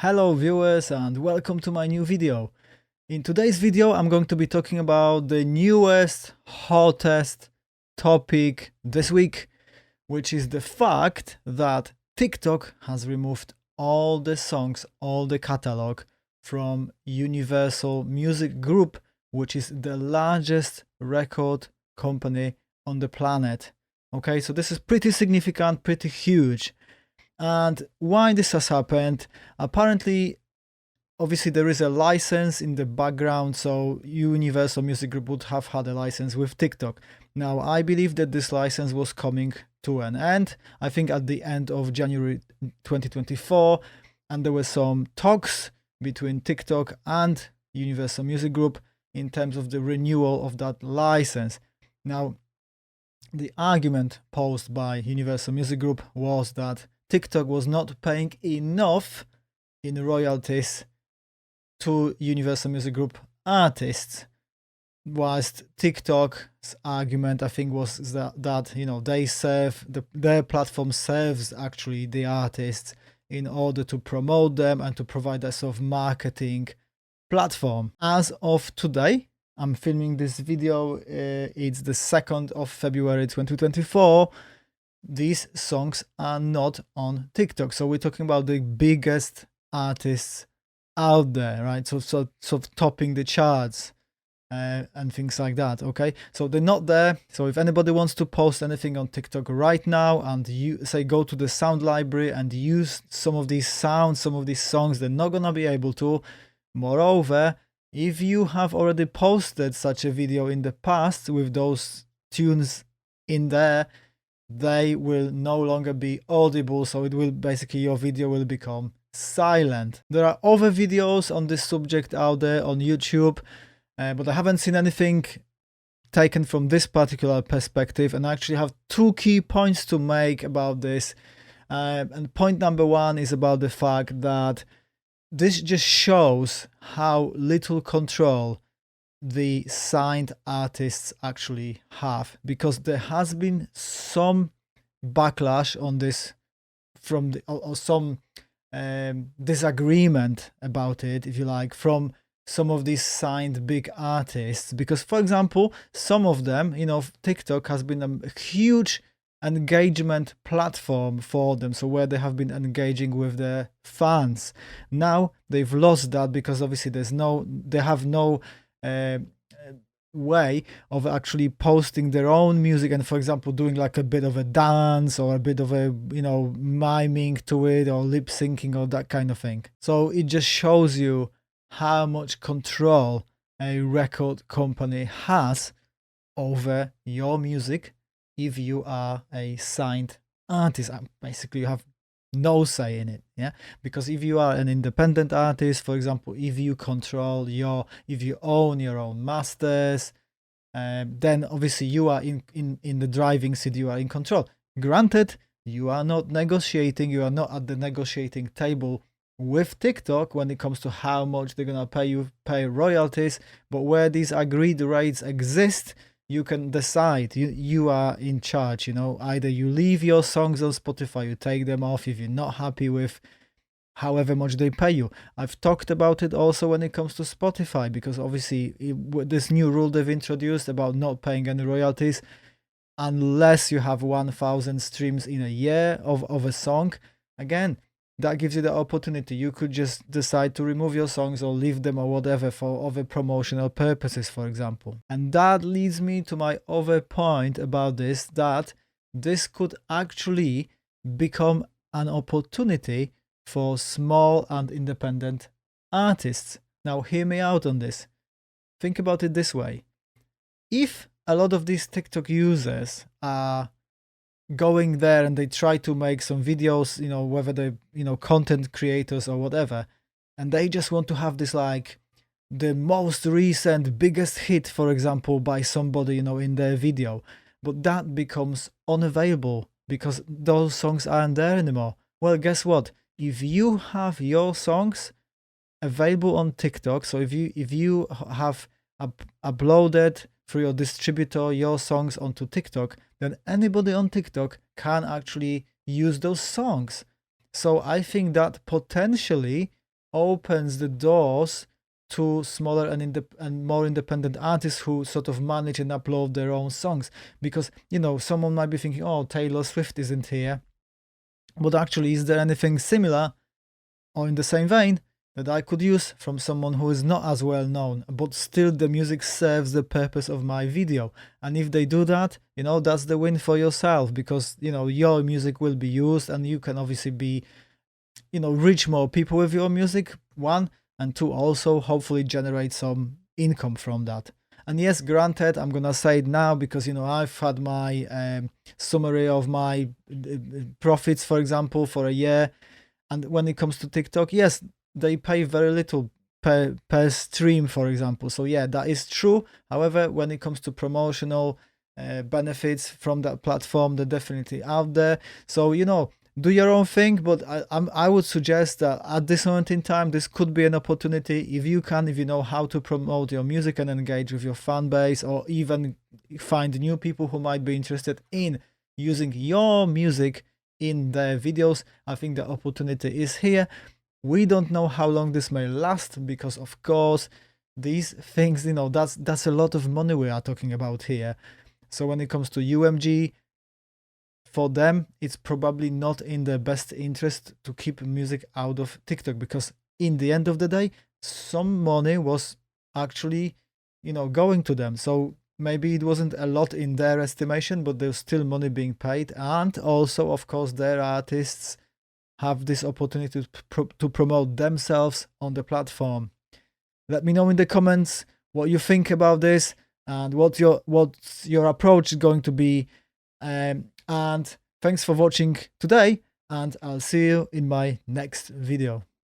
Hello viewers and welcome to my new video. In today's video I'm going to be talking about the newest, hottest topic this week, which is the fact that TikTok has removed all the songs, all the catalog from Universal Music Group, which is the largest record company on the planet. Okay, so this is pretty significant, pretty huge. And why this has happened? Apparently, obviously there is a license in the background, so Universal Music Group would have had a license with TikTok. Now, I believe that this license was coming to an end, I think at the end of January 2024, and there were some talks between TikTok and Universal Music Group in terms of the renewal of that license. Now, the argument posed by Universal Music Group was that TikTok was not paying enough in royalties to Universal Music Group artists, whilst TikTok's argument, I think, was that you know, they serve their platform serves actually the artists in order to promote them and to provide a sort of marketing platform. As of today, I'm filming this video, it's the 2nd of February 2024. These songs are not on TikTok. So we're talking about the biggest artists out there, right? So topping the charts and things like that. Okay, so they're not there. So if anybody wants to post anything on TikTok right now and you say go to the sound library and use some of these sounds, some of these songs, they're not gonna be able to. Moreover, if you have already posted such a video in the past with those tunes in there, they will no longer be audible, so it will basically, your video will become silent. There are other videos on this subject out there on YouTube, but I haven't seen anything taken from this particular perspective, and I actually have two key points to make about this. And point number one is about the fact that this just shows how little control the signed artists actually have, because there has been some backlash on this from or some disagreement about it, if you like, from some of these signed big artists. Because, for example, some of them, you know, TikTok has been a huge engagement platform for them, so where they have been engaging with their fans. Now they've lost that because obviously they have no way of actually posting their own music and, for example, doing like a bit of a dance or a bit of a, you know, miming to it or lip syncing or that kind of thing. So it just shows you how much control a record company has over your music if you are a signed artist. Basically, you have no say in it, yeah, because if you are an independent artist, for example, if you own your own masters, then obviously you are in the driving seat, you are in control. Granted, you are not negotiating, you are not at the negotiating table with TikTok when it comes to how much they're gonna pay royalties, but where these agreed rates exist, you can decide. You are in charge, you know. Either you leave your songs on Spotify, you take them off if you're not happy with however much they pay you. I've talked about it also when it comes to Spotify, because obviously this new rule they've introduced about not paying any royalties unless you have 1,000 streams in a year of a song. Again, that gives you the opportunity. You could just decide to remove your songs or leave them or whatever for other promotional purposes, for example. And that leads me to my other point about this, that this could actually become an opportunity for small and independent artists. Now, hear me out on this. Think about it this way. If a lot of these TikTok users are going there and they try to make some videos, you know, whether they're, you know, content creators or whatever, and they just want to have this, like, the most recent biggest hit, for example, by somebody, you know, in their video, but that becomes unavailable because those songs aren't there anymore. Well, guess what? If you have your songs available on TikTok, so if you have uploaded through your distributor your songs onto TikTok, then anybody on TikTok can actually use those songs. So I think that potentially opens the doors to smaller and more independent artists who sort of manage and upload their own songs. Because, you know, someone might be thinking, oh, Taylor Swift isn't here. But actually, is there anything similar or in the same vein that I could use from someone who is not as well known, but still the music serves the purpose of my video? And if they do that, you know, that's the win for yourself, because, you know, your music will be used and you can obviously be, you know, reach more people with your music, one, and two, also hopefully generate some income from that. And yes, granted, I'm gonna say it now because, you know, I've had my summary of my profits, for example, for a year. And when it comes to TikTok, yes, they pay very little per stream, for example. So yeah, that is true. However, when it comes to promotional benefits from that platform, they're definitely out there. So, you know, do your own thing, but I would suggest that at this moment in time, this could be an opportunity if you know how to promote your music and engage with your fan base, or even find new people who might be interested in using your music in their videos. I think the opportunity is here. We don't know how long this may last, because of course these things, you know, that's a lot of money we are talking about here. So when it comes to UMG, for them, it's probably not in their best interest to keep music out of TikTok, because in the end of the day, some money was actually, you know, going to them. So maybe it wasn't a lot in their estimation, but there's still money being paid. And also, of course, their artists have this opportunity to promote themselves on the platform. Let me know in the comments what you think about this and what's your approach is going to be. And thanks for watching today, and I'll see you in my next video.